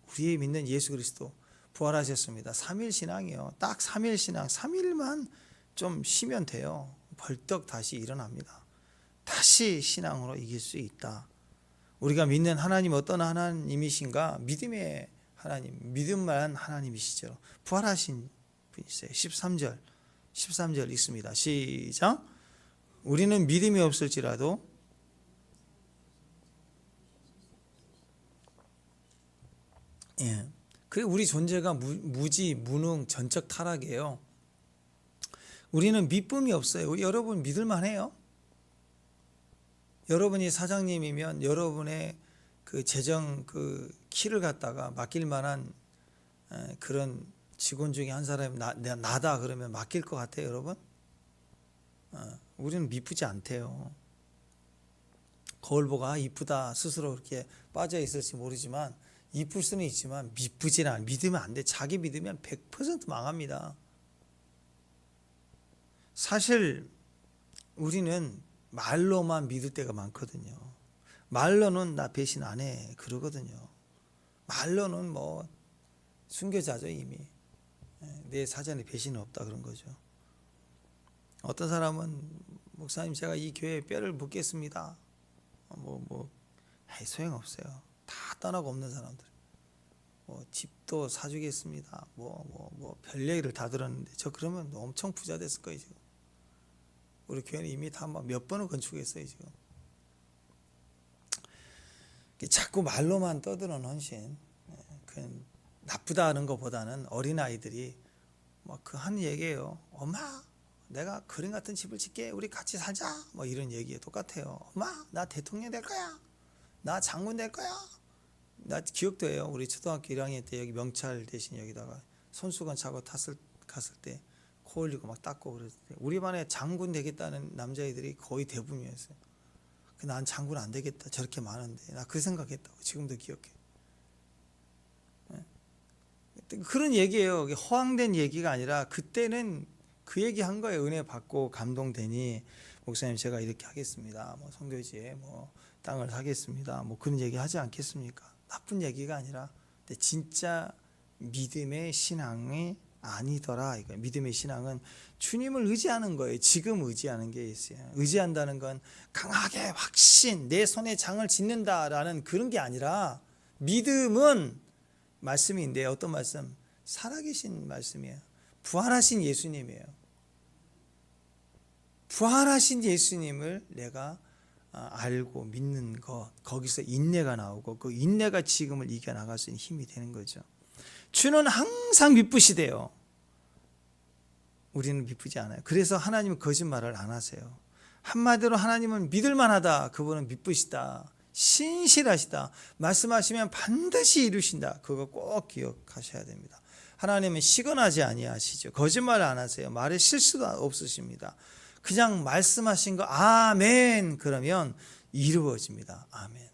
우리의 믿는 예수 그리스도 부활하셨습니다. 3일 신앙이요. 딱 3일 신앙, 3일만 좀 쉬면 돼요. 벌떡 다시 일어납니다. 다시 신앙으로 이길 수 있다. 우리가 믿는 하나님 어떤 하나님이신가? 믿음의 하나님, 믿음만 하나님이시죠. 부활하신 분이세요. 13절 읽습니다. 시작. 우리는 믿음이 없을지라도 그리고 우리 존재가 무지, 무능, 전적 타락이에요. 우리는 믿음이 없어요. 여러분 믿을만 해요? 여러분이 사장님이면 여러분의 그 재정 그 키를 갖다가 맡길 만한 그런 직원 중에 한 사람이 나다 그러면 맡길 것 같아요, 여러분? 우리는 미쁘지 않대요. 거울 보고 이쁘다 스스로 그렇게 빠져 있을지 모르지만 이쁠 수는 있지만 미쁘진 않아. 믿으면 안 돼. 자기 믿으면 100% 망합니다. 사실 우리는 말로만 믿을 때가 많거든요. 말로는 나 배신 안 해 그러거든요. 말로는 뭐 순교자죠 이미. 내 사전에 배신은 없다 그런 거죠. 어떤 사람은 목사님 제가 이 교회에 뼈를 묻겠습니다. 소용없어요. 다 떠나고 없는 사람들. 집도 사주겠습니다. 별 얘기를 다 들었는데 저 그러면 엄청 부자 됐을 거예요 지금. 우리 교회는 이미 다 몇 번을 건축했어요 지금. 자꾸 말로만 떠드는 헌신, 그건 나쁘다는 것보다는 어린 아이들이 그 하는 얘기예요. 엄마, 내가 그림 같은 집을 짓게, 우리 같이 살자. 이런 얘기에 똑같아요. 엄마, 나 대통령 될 거야. 나 장군 될 거야. 나 기억도 해요. 우리 초등학교 1학년 때 여기 명찰 대신 여기다가 손수건 차고 갔을 때 코 흘리고 막 닦고 그랬을 때 우리 반에 장군 되겠다는 남자애들이 거의 대부분이었어요. 난 장군 안 되겠다. 저렇게 많은데 나 그 생각했다고 지금도 기억해. 그런 얘기예요. 허황된 얘기가 아니라 그때는 그 얘기 한 거예요. 은혜 받고 감동되니 목사님 제가 이렇게 하겠습니다. 성교지에 땅을 사겠습니다. 그런 얘기 하지 않겠습니까? 나쁜 얘기가 아니라 진짜 믿음의 신앙이 아니더라. 이거 믿음의 신앙은 주님을 의지하는 거예요. 지금 의지하는 게 있어요. 의지한다는 건 강하게 확신, 내 손에 장을 짓는다라는 그런 게 아니라 믿음은 말씀인데 어떤 말씀? 살아계신 말씀이에요. 부활하신 예수님이에요. 부활하신 예수님을 내가 알고 믿는 것, 거기서 인내가 나오고 그 인내가 지금을 이겨나갈 수 있는 힘이 되는 거죠. 주는 항상 미쁘시대요. 우리는 미쁘지 않아요. 그래서 하나님은 거짓말을 안 하세요. 한마디로 하나님은 믿을만하다. 그분은 미쁘시다. 신실하시다. 말씀하시면 반드시 이루신다. 그거 꼭 기억하셔야 됩니다. 하나님은 시건하지 아니하시죠. 거짓말 안 하세요. 말에 실수도 없으십니다. 그냥 말씀하신 거 아멘 그러면 이루어집니다. 아멘.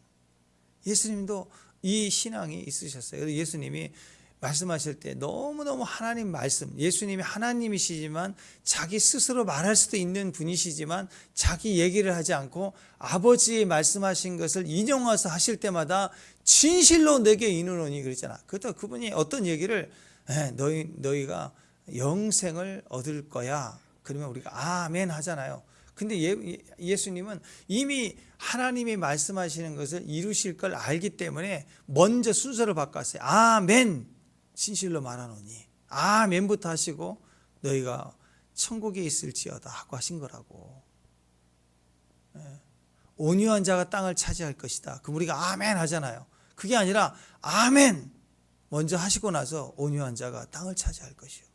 예수님도 이 신앙이 있으셨어요. 예수님이 말씀하실 때 너무너무 하나님 말씀, 예수님이 하나님이시지만 자기 스스로 말할 수도 있는 분이시지만 자기 얘기를 하지 않고 아버지의 말씀하신 것을 인용해서 하실 때마다 진실로 내게 이르노니 그랬잖아. 그때 그분이 어떤 얘기를 너희가 영생을 얻을 거야. 그러면 우리가 아멘 하잖아요. 근데 예수님은 이미 하나님이 말씀하시는 것을 이루실 걸 알기 때문에 먼저 순서를 바꿨어요. 아멘. 진실로 말하노니 아멘부터 하시고 너희가 천국에 있을지어다 하고 하신 거라고. 온유한 자가 땅을 차지할 것이다. 그럼 우리가 아멘 하잖아요. 그게 아니라 아멘 먼저 하시고 나서 온유한 자가 땅을 차지할 것이요.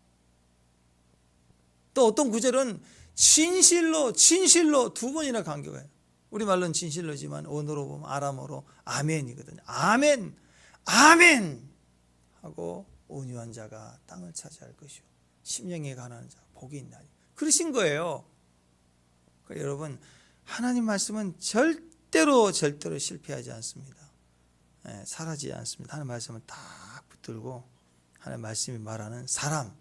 또 어떤 구절은 진실로 두 번이나 강조해요. 우리말로는 진실로지만 언어로 보면 아람어로 아멘이거든요. 아멘 하고 온유한 자가 땅을 차지할 것이요 심령에 가난한 자 복이 있나니 그러신 거예요. 그러니까 여러분 하나님 말씀은 절대로 실패하지 않습니다. 사라지지 않습니다. 하나님 말씀은 딱 붙들고 하나님 말씀이 말하는 사람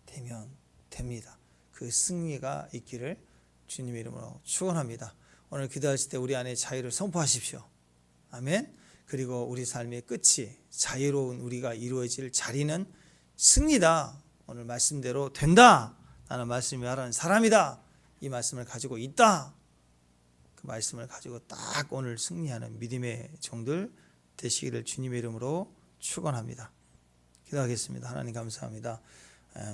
되면 됩니다. 그 승리가 있기를 주님의 이름으로 축원합니다. 오늘 기도하실 때 우리 안에 자유를 선포하십시오. 아멘. 그리고 우리 삶의 끝이 자유로운 우리가 이루어질 자리는 승리다. 오늘 말씀대로 된다. 나는 말씀이 말하는 사람이다. 이 말씀을 가지고 있다. 그 말씀을 가지고 딱 오늘 승리하는 믿음의 종들 되시기를 주님의 이름으로 축원합니다. 기도하겠습니다. 하나님 감사합니다.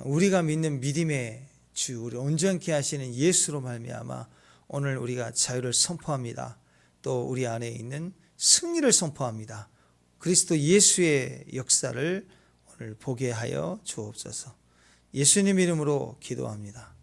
우리가 믿는 믿음의 주, 우리 온전케 하시는 예수로 말미암아 오늘 우리가 자유를 선포합니다. 또 우리 안에 있는 승리를 선포합니다. 그리스도 예수의 역사를 오늘 보게 하여 주옵소서. 예수님 이름으로 기도합니다.